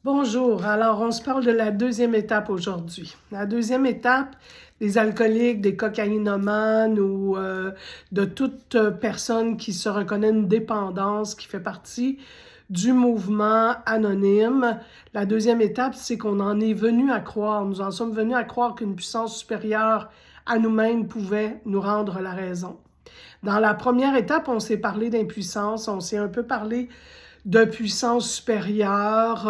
Bonjour, alors on se parle de la deuxième étape aujourd'hui. La deuxième étape, des alcooliques, des cocaïnomanes ou de toute personne qui se reconnaît une dépendance, qui fait partie du mouvement anonyme. La deuxième étape, c'est qu'on en est venu à croire, nous en sommes venus à croire qu'une puissance supérieure à nous-mêmes pouvait nous rendre la raison. Dans la première étape, on s'est parlé d'impuissance, on s'est un peu parlé de puissance supérieure,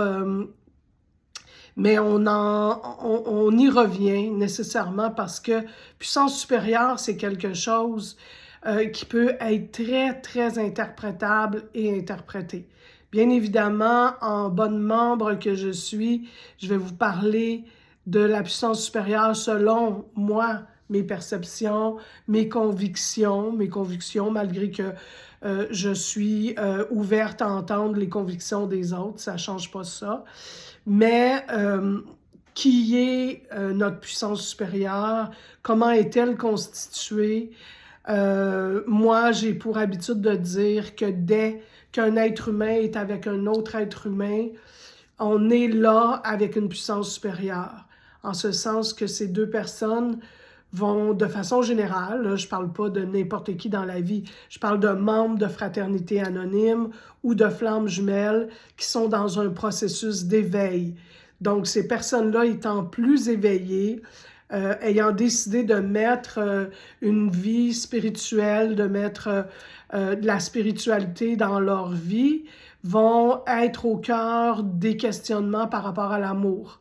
mais on y revient nécessairement parce que puissance supérieure, c'est quelque chose qui peut être très, très interprétable et interprété. Bien évidemment, en bonne membre que je suis, je vais vous parler de la puissance supérieure selon moi, mes perceptions, mes convictions, malgré que je suis ouverte à entendre les convictions des autres, ça ne change pas ça. Mais qui est notre puissance supérieure? Comment est-elle constituée? Moi, j'ai pour habitude de dire que dès qu'un être humain est avec un autre être humain, on est là avec une puissance supérieure. En ce sens que ces deux personnes vont, de façon générale, là, je ne parle pas de n'importe qui dans la vie, je parle de membres de fraternité anonyme ou de flammes jumelles qui sont dans un processus d'éveil. Donc, ces personnes-là étant plus éveillées, ayant décidé de mettre une vie spirituelle, de mettre de la spiritualité dans leur vie, vont être au cœur des questionnements par rapport à l'amour.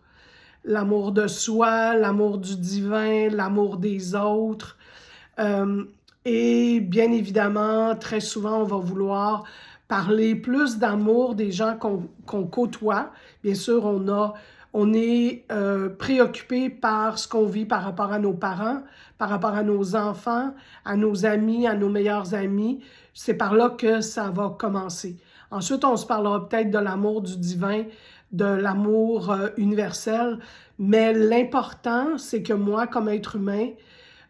L'amour de soi, l'amour du divin, l'amour des autres. Et bien évidemment, très souvent, on va vouloir parler plus d'amour des gens qu'on côtoie. Bien sûr, on est préoccupé par ce qu'on vit par rapport à nos parents, par rapport à nos enfants, à nos amis, à nos meilleurs amis. C'est par là que ça va commencer. Ensuite, on se parlera peut-être de l'amour du divin, de l'amour universel, mais l'important, c'est que moi, comme être humain,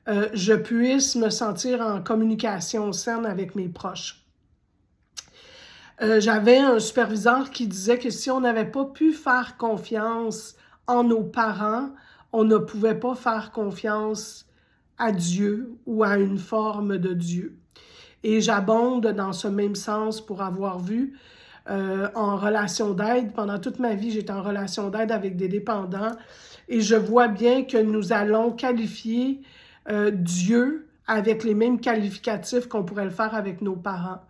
je puisse me sentir en communication saine avec mes proches. J'avais un superviseur qui disait que si on n'avait pas pu faire confiance en nos parents, on ne pouvait pas faire confiance à Dieu ou à une forme de Dieu. Et j'abonde dans ce même sens pour avoir vu en relation d'aide. Pendant toute ma vie, j'étais en relation d'aide avec des dépendants et je vois bien que nous allons qualifier Dieu avec les mêmes qualificatifs qu'on pourrait le faire avec nos parents.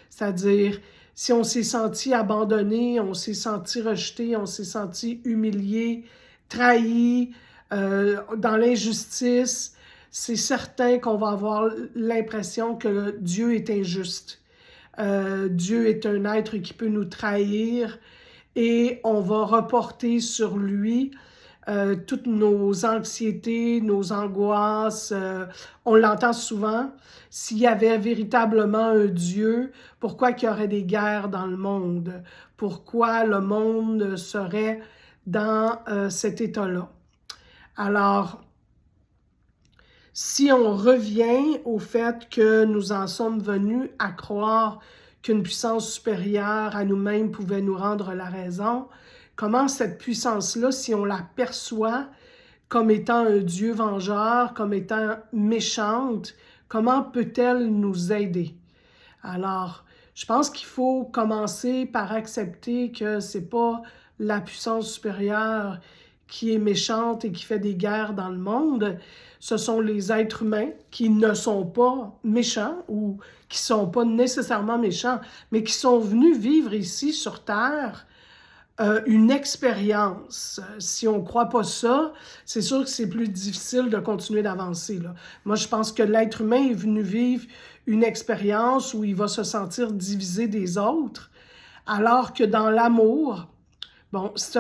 C'est-à-dire, si on s'est senti abandonné, on s'est senti rejeté, on s'est senti humilié, trahi, dans l'injustice, c'est certain qu'on va avoir l'impression que Dieu est injuste. Dieu est un être qui peut nous trahir et on va reporter sur lui toutes nos anxiétés, nos angoisses. On l'entend souvent. S'il y avait véritablement un Dieu, pourquoi il y aurait des guerres dans le monde? Pourquoi le monde serait dans cet état-là? Alors, si on revient au fait que nous en sommes venus à croire qu'une puissance supérieure à nous-mêmes pouvait nous rendre la raison, comment cette puissance-là, si on la perçoit comme étant un Dieu vengeur, comme étant méchante, comment peut-elle nous aider? Alors, je pense qu'il faut commencer par accepter que c'est pas la puissance supérieure qui est méchante et qui fait des guerres dans le monde. Ce sont les êtres humains qui ne sont pas méchants ou qui ne sont pas nécessairement méchants, mais qui sont venus vivre ici sur Terre une expérience. Si on ne croit pas ça, c'est sûr que c'est plus difficile de continuer d'avancer. Moi, je pense que l'être humain est venu vivre une expérience où il va se sentir divisé des autres, alors que dans l'amour, bon, c'est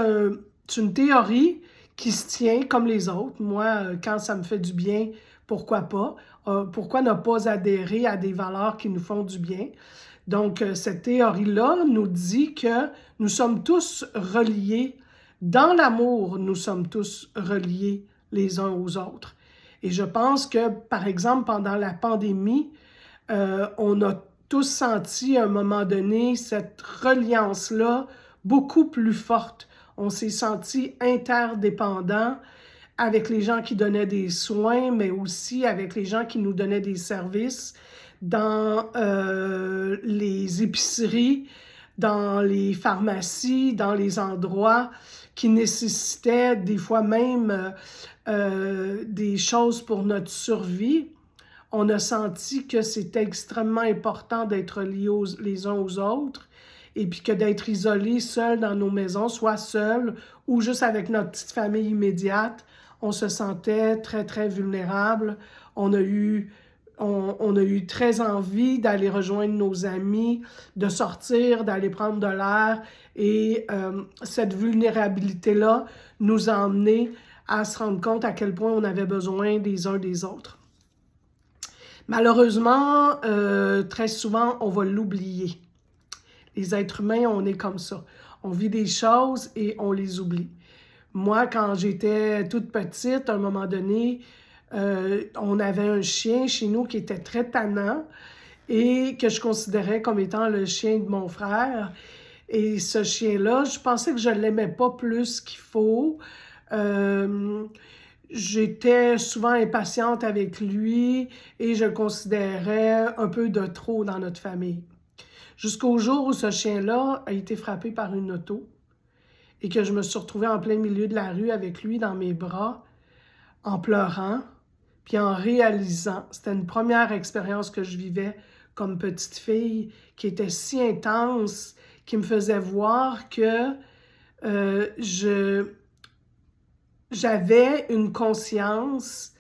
une théorie qui se tient comme les autres. Moi, quand ça me fait du bien, pourquoi pas? Pourquoi ne pas adhérer à des valeurs qui nous font du bien? Donc, cette théorie-là nous dit que nous sommes tous reliés. Dans l'amour, nous sommes tous reliés les uns aux autres. Et je pense que, par exemple, pendant la pandémie, on a tous senti à un moment donné cette reliance-là beaucoup plus forte. On s'est senti interdépendants avec les gens qui donnaient des soins, mais aussi avec les gens qui nous donnaient des services dans les épiceries, dans les pharmacies, dans les endroits qui nécessitaient des fois même des choses pour notre survie. On a senti que c'était extrêmement important d'être liés les uns aux autres et puis que d'être isolés seuls dans nos maisons, soit seuls ou juste avec notre petite famille immédiate, on se sentait très, très vulnérable. On a eu très envie d'aller rejoindre nos amis, de sortir, d'aller prendre de l'air. Et cette vulnérabilité-là nous a emmenés à se rendre compte à quel point on avait besoin des uns des autres. Malheureusement, très souvent, on va l'oublier. Les êtres humains, on est comme ça. On vit des choses et on les oublie. Moi, quand j'étais toute petite, à un moment donné, on avait un chien chez nous qui était très tannant et que je considérais comme étant le chien de mon frère. Et ce chien-là, je pensais que je ne l'aimais pas plus qu'il faut. J'étais souvent impatiente avec lui et je le considérais un peu de trop dans notre famille. Jusqu'au jour où ce chien-là a été frappé par une auto et que je me suis retrouvée en plein milieu de la rue avec lui dans mes bras, en pleurant, puis en réalisant, c'était une première expérience que je vivais comme petite fille, qui était si intense, qui me faisait voir que j'avais une conscience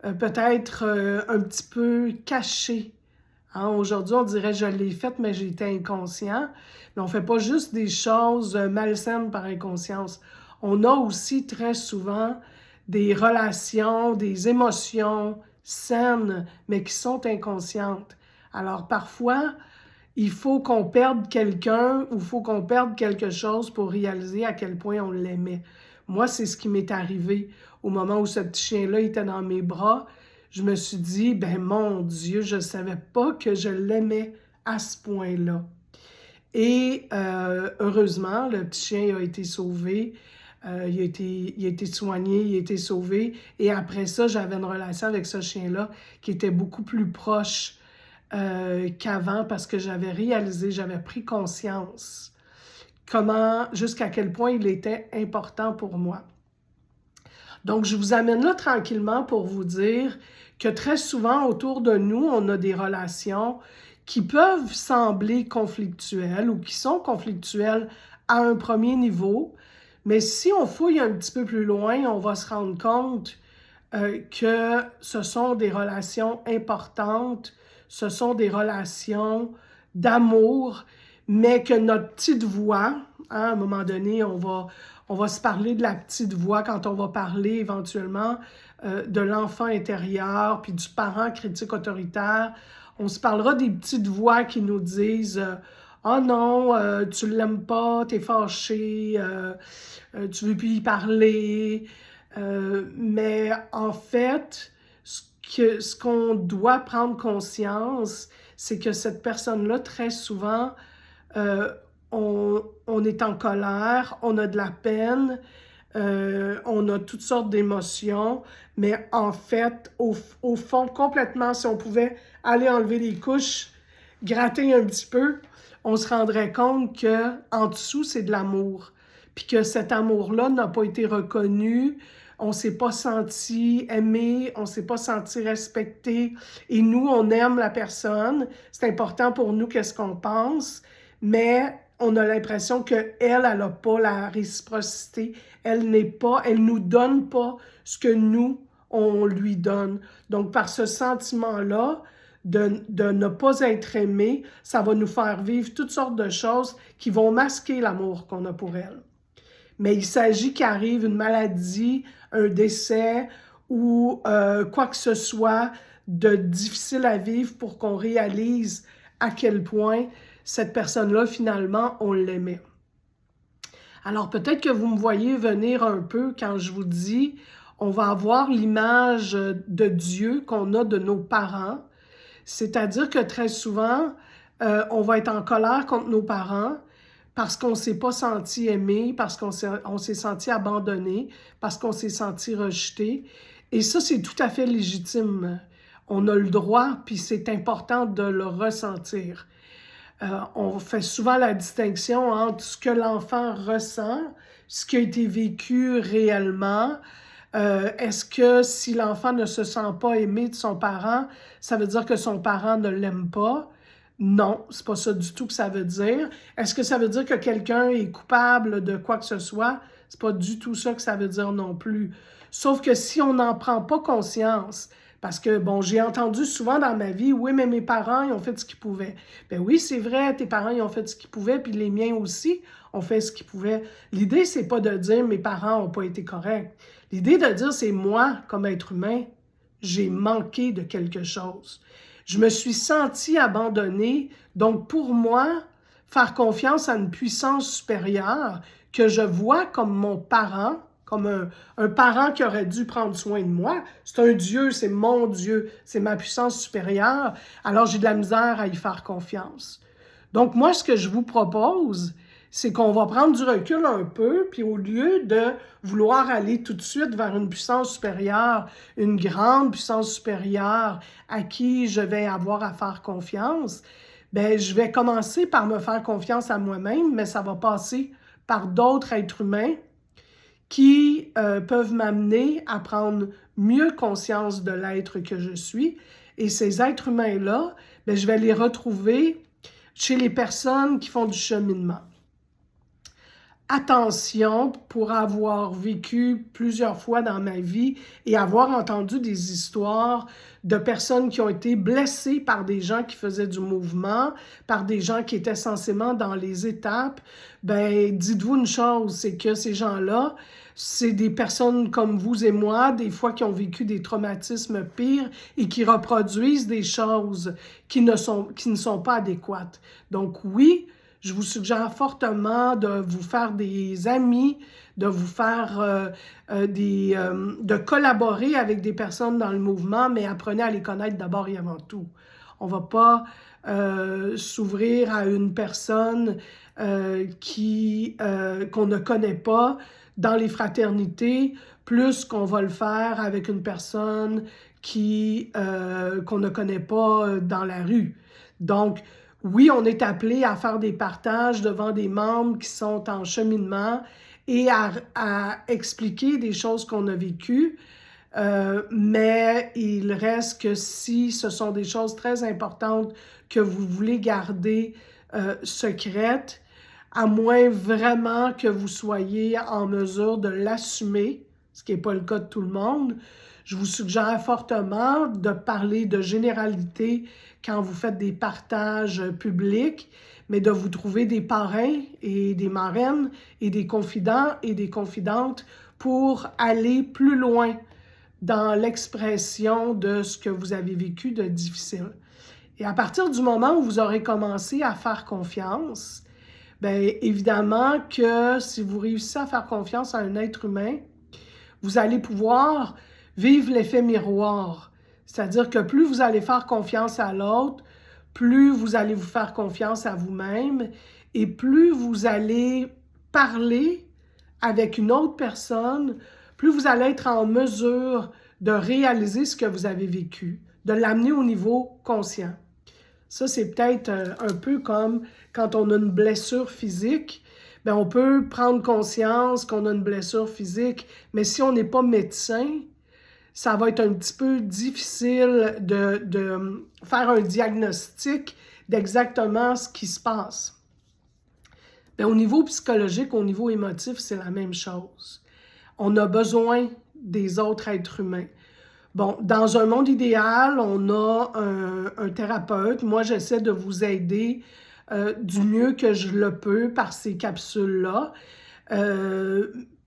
peut-être un petit peu cachée. Hein, aujourd'hui, on dirait je l'ai faite, mais j'étais inconscient. Mais on ne fait pas juste des choses malsaines par inconscience. On a aussi très souvent des relations, des émotions saines, mais qui sont inconscientes. Alors parfois, il faut qu'on perde quelqu'un ou il faut qu'on perde quelque chose pour réaliser à quel point on l'aimait. Moi, c'est ce qui m'est arrivé au moment où ce petit chien-là était dans mes bras. Je me suis dit, ben mon Dieu, je ne savais pas que je l'aimais à ce point-là. Et heureusement, le petit chien a été sauvé. Il a été soigné, il a été sauvé. Et après ça, j'avais une relation avec ce chien-là qui était beaucoup plus proche qu'avant parce que j'avais réalisé, j'avais pris conscience jusqu'à quel point il était important pour moi. Donc, je vous amène là tranquillement pour vous dire que très souvent, autour de nous, on a des relations qui peuvent sembler conflictuelles ou qui sont conflictuelles à un premier niveau, mais si on fouille un petit peu plus loin, on va se rendre compte que ce sont des relations importantes, ce sont des relations d'amour, mais que notre petite voix, hein, à un moment donné, on va se parler de la petite voix quand on va parler éventuellement de l'enfant intérieur, puis du parent critique autoritaire. On se parlera des petites voix qui nous disent « Oh non, tu l'aimes pas, t'es fâché, tu veux plus y parler. » Mais en fait, ce qu'on doit prendre conscience, c'est que cette personne-là, très souvent, on est en colère, on a de la peine, on a toutes sortes d'émotions, mais en fait, au fond, complètement, si on pouvait aller enlever les couches, gratter un petit peu, on se rendrait compte qu'en dessous, c'est de l'amour. Puis que cet amour-là n'a pas été reconnu, on ne s'est pas senti aimé, on ne s'est pas senti respecté. Et nous, on aime la personne, c'est important pour nous qu'est-ce qu'on pense, mais on a l'impression qu'elle n'a pas la réciprocité, elle nous donne pas ce que nous, on lui donne. Donc, par ce sentiment-là, de ne pas être aimé, ça va nous faire vivre toutes sortes de choses qui vont masquer l'amour qu'on a pour elle. Mais il s'agit qu'arrive une maladie, un décès ou quoi que ce soit de difficile à vivre pour qu'on réalise à quel point cette personne-là, finalement, on l'aimait. Alors peut-être que vous me voyez venir un peu quand je vous dis, on va avoir l'image de Dieu qu'on a de nos parents, c'est-à-dire que très souvent, on va être en colère contre nos parents parce qu'on ne s'est pas senti aimé, parce qu'on s'est senti abandonné, parce qu'on s'est senti rejeté. Et ça, c'est tout à fait légitime. On a le droit, puis c'est important de le ressentir. On fait souvent la distinction entre ce que l'enfant ressent, ce qui a été vécu réellement. Est-ce que si l'enfant ne se sent pas aimé de son parent, ça veut dire que son parent ne l'aime pas? Non, c'est pas ça du tout que ça veut dire. Est-ce que ça veut dire que quelqu'un est coupable de quoi que ce soit? C'est pas du tout ça que ça veut dire non plus. Sauf que si on n'en prend pas conscience, parce que, bon, j'ai entendu souvent dans ma vie, oui, mais mes parents, ils ont fait ce qu'ils pouvaient. Ben oui, c'est vrai, tes parents, ils ont fait ce qu'ils pouvaient, puis les miens aussi ont fait ce qu'ils pouvaient. L'idée, c'est pas de dire mes parents n'ont pas été corrects. L'idée de dire, c'est moi, comme être humain, j'ai manqué de quelque chose. Je me suis sentie abandonnée. Donc, pour moi, faire confiance à une puissance supérieure que je vois comme mon parent, comme un parent qui aurait dû prendre soin de moi, c'est un Dieu, c'est mon Dieu, c'est ma puissance supérieure, alors j'ai de la misère à y faire confiance. Donc, moi, ce que je vous propose, c'est qu'on va prendre du recul un peu, puis au lieu de vouloir aller tout de suite vers une puissance supérieure, une grande puissance supérieure à qui je vais avoir à faire confiance, ben je vais commencer par me faire confiance à moi-même, mais ça va passer par d'autres êtres humains qui peuvent m'amener à prendre mieux conscience de l'être que je suis. Et ces êtres humains-là, ben, je vais les retrouver chez les personnes qui font du cheminement. Attention, pour avoir vécu plusieurs fois dans ma vie et avoir entendu des histoires de personnes qui ont été blessées par des gens qui faisaient du mouvement, par des gens qui étaient censément dans les étapes, ben dites-vous une chose, c'est que ces gens-là, c'est des personnes comme vous et moi, des fois qui ont vécu des traumatismes pires et qui reproduisent des choses qui ne sont pas adéquates. Donc oui, je vous suggère fortement de vous faire des amis, de vous faire de collaborer avec des personnes dans le mouvement, mais apprenez à les connaître d'abord et avant tout. On ne va pas s'ouvrir à une personne qu'on ne connaît pas dans les fraternités, plus qu'on va le faire avec une personne qu'on ne connaît pas dans la rue. Donc, oui, on est appelé à faire des partages devant des membres qui sont en cheminement et à expliquer des choses qu'on a vécues, mais il reste que si ce sont des choses très importantes que vous voulez garder secrètes, à moins vraiment que vous soyez en mesure de l'assumer, ce qui n'est pas le cas de tout le monde, je vous suggère fortement de parler de généralité quand vous faites des partages publics, mais de vous trouver des parrains et des marraines et des confidents et des confidentes pour aller plus loin dans l'expression de ce que vous avez vécu de difficile. Et à partir du moment où vous aurez commencé à faire confiance, bien évidemment que si vous réussissez à faire confiance à un être humain, vous allez pouvoir vivre l'effet miroir. C'est-à-dire que plus vous allez faire confiance à l'autre, plus vous allez vous faire confiance à vous-même et plus vous allez parler avec une autre personne, plus vous allez être en mesure de réaliser ce que vous avez vécu, de l'amener au niveau conscient. Ça, c'est peut-être un peu comme quand on a une blessure physique, bien, on peut prendre conscience qu'on a une blessure physique, mais si on n'est pas médecin, ça va être un petit peu difficile de faire un diagnostic d'exactement ce qui se passe. Bien, au niveau psychologique, au niveau émotif, c'est la même chose. On a besoin des autres êtres humains. Bon, dans un monde idéal, on a un thérapeute. Moi, j'essaie de vous aider du mieux que je le peux par ces capsules-là,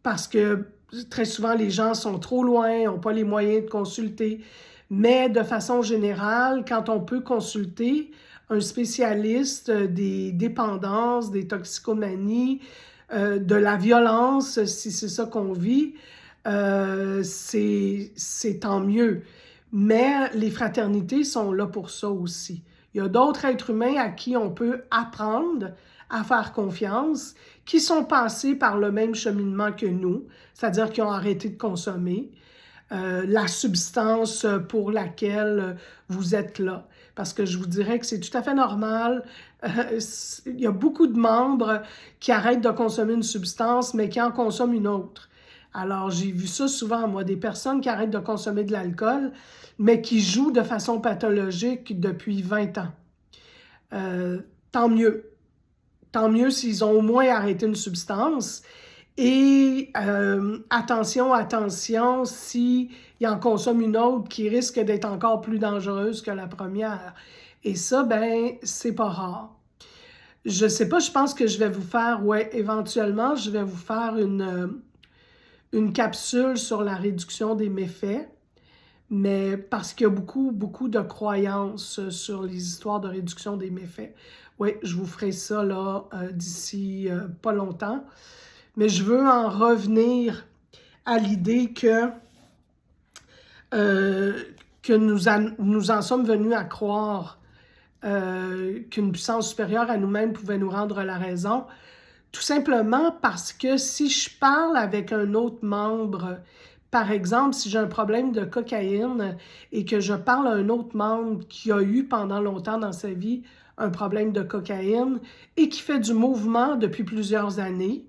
parce que très souvent, les gens sont trop loin, n'ont pas les moyens de consulter. Mais de façon générale, quand on peut consulter un spécialiste des dépendances, des toxicomanies, de la violence, si c'est ça qu'on vit, c'est tant mieux. Mais les fraternités sont là pour ça aussi. Il y a d'autres êtres humains à qui on peut apprendre à faire confiance, qui sont passés par le même cheminement que nous, c'est-à-dire qui ont arrêté de consommer la substance pour laquelle vous êtes là. Parce que je vous dirais que c'est tout à fait normal. Il y a beaucoup de membres qui arrêtent de consommer une substance, mais qui en consomment une autre. Alors, j'ai vu ça souvent, moi, des personnes qui arrêtent de consommer de l'alcool, mais qui jouent de façon pathologique depuis 20 ans. Tant mieux. Tant mieux s'ils ont au moins arrêté une substance. Et attention, attention, s'ils en consomment une autre qui risque d'être encore plus dangereuse que la première. Et ça, ben, c'est pas rare. Je sais pas, je pense que je vais vous faire, ouais, éventuellement, je vais vous faire une capsule sur la réduction des méfaits, mais parce qu'il y a beaucoup, beaucoup de croyances sur les histoires de réduction des méfaits. Oui, je vous ferai ça là d'ici pas longtemps. Mais je veux en revenir à l'idée que nous en sommes venus à croire qu'une puissance supérieure à nous-mêmes pouvait nous rendre la raison, tout simplement parce que si je parle avec un autre membre, par exemple, si j'ai un problème de cocaïne et que je parle à un autre membre qui a eu pendant longtemps dans sa vie un problème de cocaïne et qui fait du mouvement depuis plusieurs années,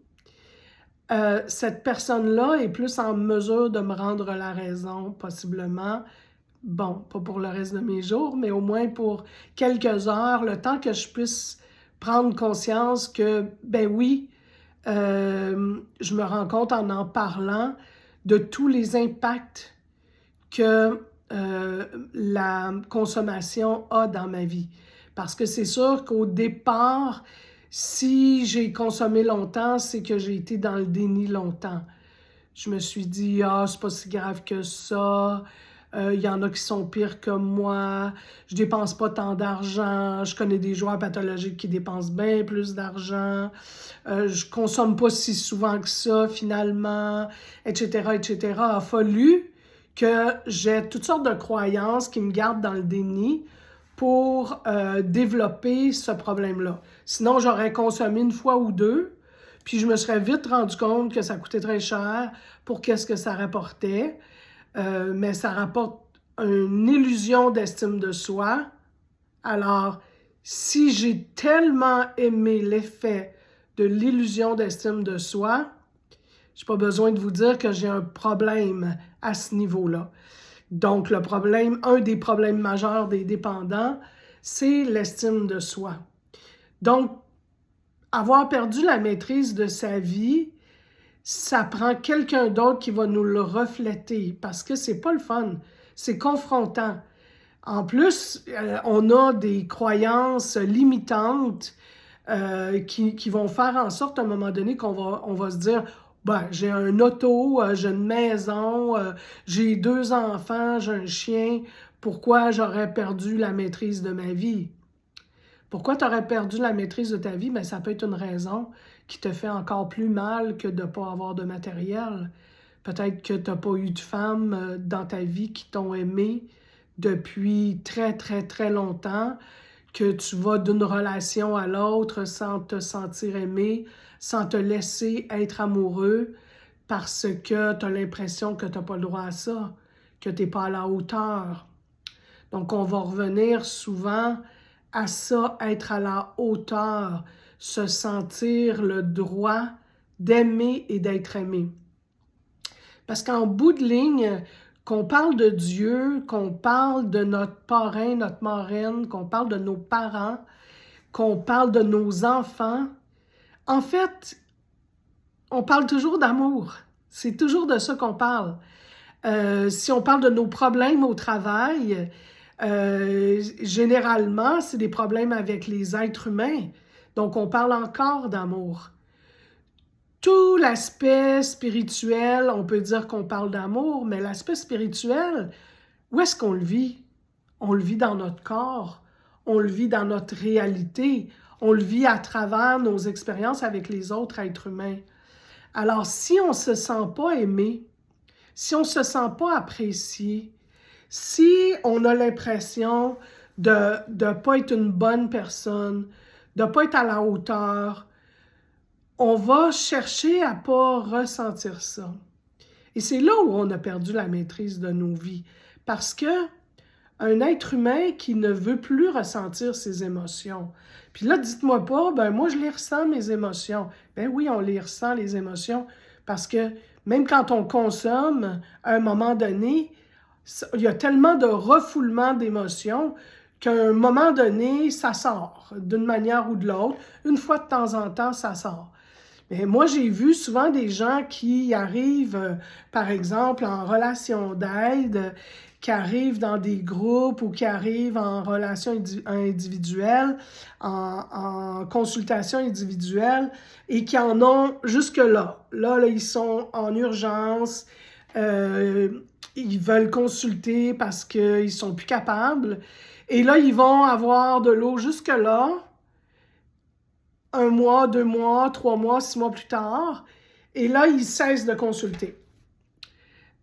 cette personne-là est plus en mesure de me rendre la raison, possiblement. Bon, pas pour le reste de mes jours, mais au moins pour quelques heures, le temps que je puisse prendre conscience que, ben oui, je me rends compte en parlant de tous les impacts que la consommation a dans ma vie. Parce que c'est sûr qu'au départ, si j'ai consommé longtemps, c'est que j'ai été dans le déni longtemps. Je me suis dit, ah, c'est pas si grave que ça, il y en a qui sont pires que moi, je dépense pas tant d'argent, je connais des joueurs pathologiques qui dépensent bien plus d'argent, je consomme pas si souvent que ça finalement, etc., etc. Il a fallu que j'ai toutes sortes de croyances qui me gardent dans le déni pour développer ce problème-là. Sinon, j'aurais consommé une fois ou deux, puis je me serais vite rendu compte que ça coûtait très cher pour qu'est-ce que ça rapportait. Mais ça rapporte une illusion d'estime de soi. Alors, si j'ai tellement aimé l'effet de l'illusion d'estime de soi, je n'ai pas besoin de vous dire que j'ai un problème à ce niveau-là. Donc, un des problèmes majeurs des dépendants, c'est l'estime de soi. Donc, avoir perdu la maîtrise de sa vie, ça prend quelqu'un d'autre qui va nous le refléter parce que c'est pas le fun, c'est confrontant. En plus, on a des croyances limitantes qui vont faire en sorte à un moment donné on va se dire ben, j'ai un auto, j'ai une maison, j'ai 2 enfants, j'ai un chien, pourquoi j'aurais perdu la maîtrise de ma vie? Pourquoi tu aurais perdu la maîtrise de ta vie? Bien, ça peut être une raison qui te fait encore plus mal que de ne pas avoir de matériel. Peut-être que tu n'as pas eu de femmes dans ta vie qui t'ont aimé depuis très, très, très longtemps, que tu vas d'une relation à l'autre sans te sentir aimé, sans te laisser être amoureux, parce que tu as l'impression que tu n'as pas le droit à ça, que tu n'es pas à la hauteur. Donc, on va revenir souvent à ça, être à la hauteur, se sentir le droit d'aimer et d'être aimé. Parce qu'en bout de ligne, qu'on parle de Dieu, qu'on parle de notre parrain, notre marraine, qu'on parle de nos parents, qu'on parle de nos enfants, en fait, on parle toujours d'amour. C'est toujours de ça qu'on parle. Si on parle de nos problèmes au travail, généralement, c'est des problèmes avec les êtres humains. Donc, on parle encore d'amour. Tout l'aspect spirituel, on peut dire qu'on parle d'amour, mais l'aspect spirituel, où est-ce qu'on le vit? On le vit dans notre corps, on le vit dans notre réalité, on le vit à travers nos expériences avec les autres êtres humains. Alors, si on ne se sent pas aimé, si on ne se sent pas apprécié, si on a l'impression de ne pas être une bonne personne, de ne pas être à la hauteur, on va chercher à ne pas ressentir ça. Et c'est là où on a perdu la maîtrise de nos vies. Parce que un être humain qui ne veut plus ressentir ses émotions. Puis là, dites-moi pas, ben moi je les ressens, mes émotions. Ben oui, on les ressent, les émotions, parce que même quand on consomme, à un moment donné, il y a tellement de refoulement d'émotions qu'à un moment donné, ça sort, d'une manière ou de l'autre. Une fois de temps en temps, ça sort. Mais moi, j'ai vu souvent des gens qui arrivent, par exemple, en relation d'aide, qui arrivent dans des groupes ou qui arrivent en relation individuelle, en consultation individuelle, et qui en ont jusque-là. Là, ils sont en urgence, ils veulent consulter parce qu'ils ne sont plus capables. Et là, ils vont avoir de l'eau jusque-là, 1 mois, 2 mois, 3 mois, 6 mois plus tard, et là, ils cessent de consulter.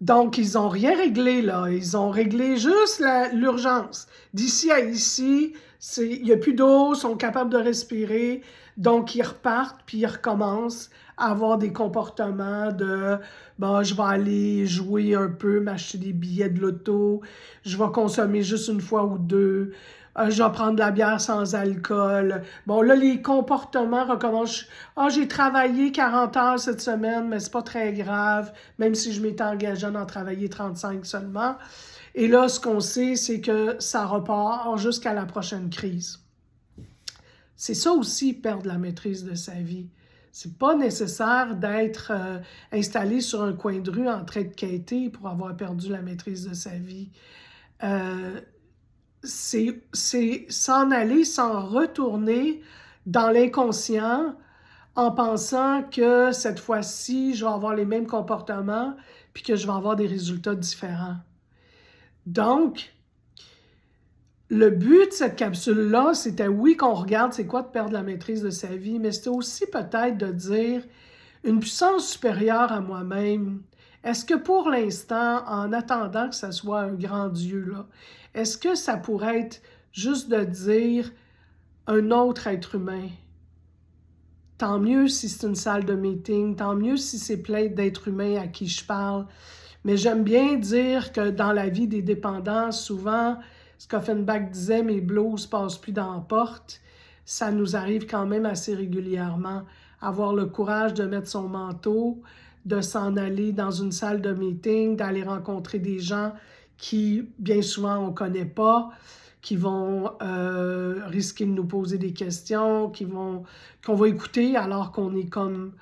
Donc, ils n'ont rien réglé, là. Ils ont réglé juste l'urgence. D'ici à ici, il n'y a plus d'eau, ils sont capables de respirer, donc ils repartent, puis ils recommencent à avoir des comportements de « bon, je vais aller jouer un peu, m'acheter des billets de loto, je vais consommer juste une fois ou deux, je vais prendre de la bière sans alcool. » Bon, là, les comportements recommencent. « Ah, j'ai travaillé 40 heures cette semaine, mais c'est pas très grave, même si je m'étais engagé à en travailler 35 seulement. » Et là, ce qu'on sait, c'est que ça repart jusqu'à la prochaine crise. C'est ça aussi, perdre la maîtrise de sa vie. C'est pas nécessaire d'être installé sur un coin de rue en train de quêter pour avoir perdu la maîtrise de sa vie. C'est s'en aller, s'en retourner dans l'inconscient en pensant que cette fois-ci, je vais avoir les mêmes comportements puis que je vais avoir des résultats différents. Donc, le but de cette capsule-là, c'était oui qu'on regarde c'est quoi de perdre la maîtrise de sa vie, mais c'était aussi peut-être de dire une puissance supérieure à moi-même. Est-ce que pour l'instant, en attendant que ça soit un grand Dieu, là, est-ce que ça pourrait être juste de dire un autre être humain? Tant mieux si c'est une salle de meeting, tant mieux si c'est plein d'êtres humains à qui je parle. Mais j'aime bien dire que dans la vie des dépendants, souvent, ce qu'Offenbach disait, mes blues passent plus dans la porte, ça nous arrive quand même assez régulièrement. Avoir le courage de mettre son manteau, de s'en aller dans une salle de meeting, d'aller rencontrer des gens qui, bien souvent, on ne connaît pas, qui vont risquer de nous poser des questions, qu'on va écouter alors qu'on est comme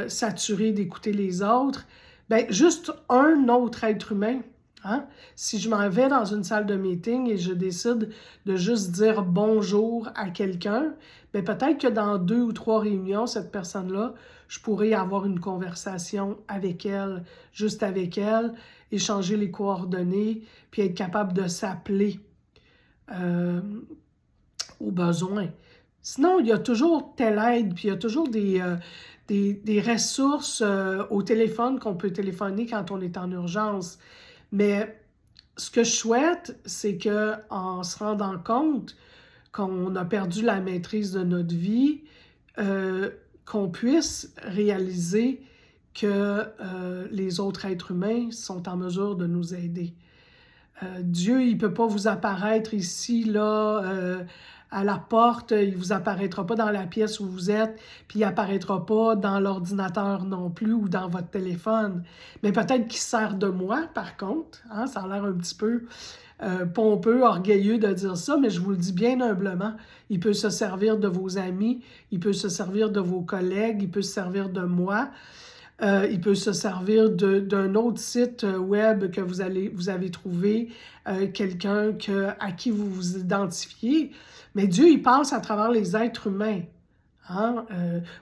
saturé d'écouter les autres. Bien, juste un autre être humain, hein? Si je m'en vais dans une salle de meeting et je décide de juste dire bonjour à quelqu'un, bien peut-être que dans 2 ou 3 réunions, cette personne-là, je pourrais avoir une conversation avec elle, juste avec elle, échanger les coordonnées, puis être capable de s'appeler au besoin. Sinon, il y a toujours telle aide, puis il y a toujours des ressources au téléphone qu'on peut téléphoner quand on est en urgence. Mais ce que je souhaite, c'est qu'en se rendant compte qu'on a perdu la maîtrise de notre vie, qu'on puisse réaliser que les autres êtres humains sont en mesure de nous aider. Dieu, il ne peut pas vous apparaître ici, là, à la porte, il ne vous apparaîtra pas dans la pièce où vous êtes, puis il n'apparaîtra pas dans l'ordinateur non plus ou dans votre téléphone. Mais peut-être qu'il sert de moi, par contre. Hein, ça a l'air un petit peu pompeux, orgueilleux de dire ça, mais je vous le dis bien humblement. Il peut se servir de vos amis, il peut se servir de vos collègues, il peut se servir de moi. Il peut se servir d'un autre site web que vous avez trouvé, quelqu'un à qui vous vous identifiez. Mais Dieu, il passe à travers les êtres humains. Hein?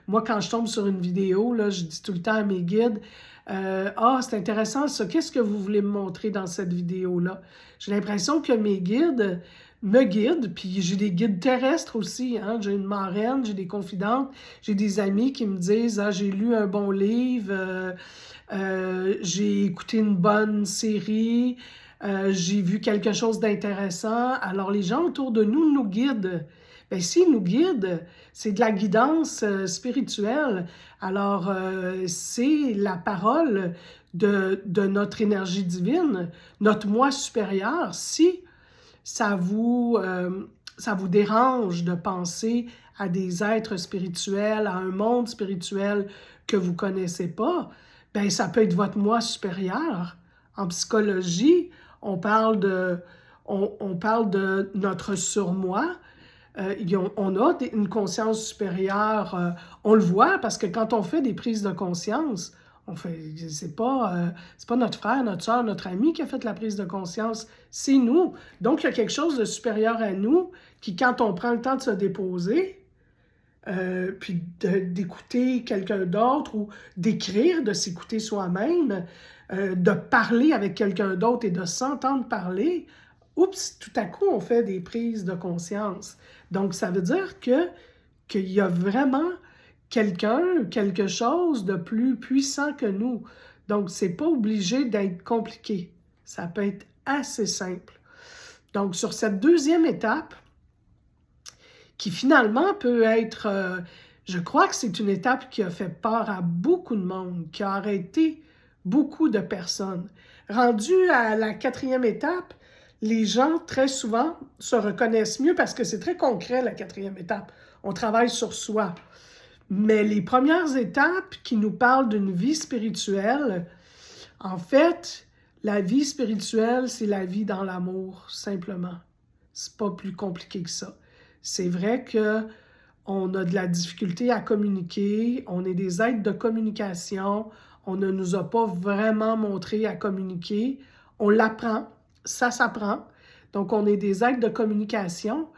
Moi, quand je tombe sur une vidéo, là, je dis tout le temps à mes guides, « Ah, c'est intéressant ça, qu'est-ce que vous voulez me montrer dans cette vidéo-là? » J'ai l'impression que mes guides me guident, puis j'ai des guides terrestres aussi, hein? J'ai une marraine, j'ai des confidentes, j'ai des amis qui me disent « Ah, j'ai lu un bon livre, j'ai écouté une bonne série, j'ai vu quelque chose d'intéressant. » Alors, les gens autour de nous nous guident. bien, s'il nous guide, c'est de la guidance spirituelle. Alors, c'est la parole de notre énergie divine, notre moi supérieur. Si ça vous dérange de penser à des êtres spirituels, à un monde spirituel que vous ne connaissez pas, bien, ça peut être votre moi supérieur. En psychologie, on parle de notre surmoi. On a une conscience supérieure. On le voit parce que quand on fait des prises de conscience, c'est pas notre frère, notre soeur, notre ami qui a fait la prise de conscience, c'est nous. Donc, il y a quelque chose de supérieur à nous qui, quand on prend le temps de se déposer, puis d'écouter quelqu'un d'autre ou d'écrire, de s'écouter soi-même, de parler avec quelqu'un d'autre et de s'entendre parler, oups, tout à coup, on fait des prises de conscience. Donc, ça veut dire qu'il y a vraiment quelque chose de plus puissant que nous. Donc, c'est pas obligé d'être compliqué. Ça peut être assez simple. Donc, sur cette deuxième étape, qui finalement peut être, je crois que c'est une étape qui a fait peur à beaucoup de monde, qui a arrêté beaucoup de personnes. Rendu à la quatrième étape, les gens, très souvent, se reconnaissent mieux parce que c'est très concret, la quatrième étape. On travaille sur soi. Mais les premières étapes qui nous parlent d'une vie spirituelle, en fait, la vie spirituelle, c'est la vie dans l'amour, simplement. C'est pas plus compliqué que ça. C'est vrai qu'on a de la difficulté à communiquer, on est des êtres de communication, on ne nous a pas vraiment montré à communiquer, on l'apprend, ça s'apprend. Donc, on est des êtres de communication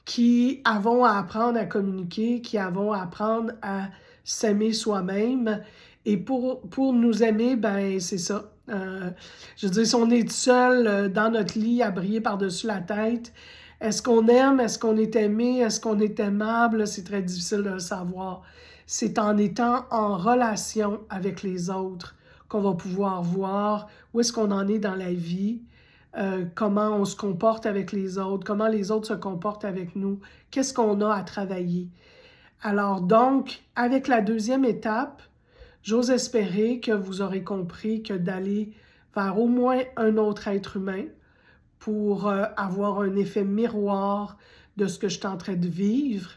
qui avons à apprendre à communiquer, qui avons à apprendre à s'aimer soi-même. Et pour nous aimer, ben c'est ça. Je veux dire, si on est seul dans notre lit à briller par-dessus la tête, est-ce qu'on aime? Est-ce qu'on est aimé? Est-ce qu'on est aimable? C'est très difficile de le savoir. C'est en étant en relation avec les autres qu'on va pouvoir voir où est-ce qu'on en est dans la vie, comment on se comporte avec les autres, comment les autres se comportent avec nous, qu'est-ce qu'on a à travailler. Alors donc, avec la deuxième étape, j'ose espérer que vous aurez compris que d'aller vers au moins un autre être humain pour avoir un effet miroir de ce que je suis en train de vivre.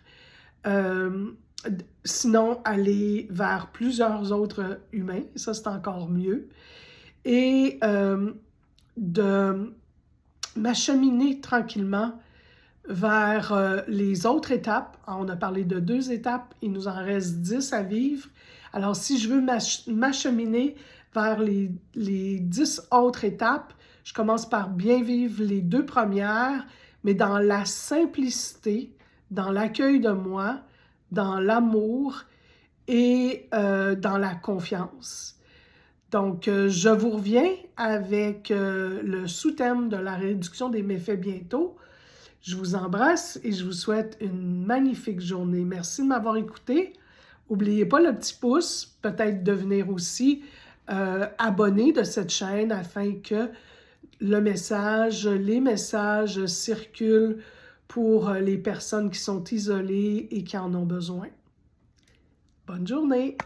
Sinon, aller vers plusieurs autres humains, ça c'est encore mieux. Et de m'acheminer tranquillement vers les autres étapes. On a parlé de 2 étapes, il nous en reste 10 à vivre. Alors, si je veux m'acheminer vers les 10 autres étapes, je commence par bien vivre les 2 premières, mais dans la simplicité, dans l'accueil de moi, dans l'amour et dans la confiance. Donc, je vous reviens avec le sous-thème de la réduction des méfaits bientôt. Je vous embrasse et je vous souhaite une magnifique journée. Merci de m'avoir écouté. N'oubliez pas le petit pouce, peut-être devenir aussi abonné de cette chaîne afin que les messages circulent pour les personnes qui sont isolées et qui en ont besoin. Bonne journée!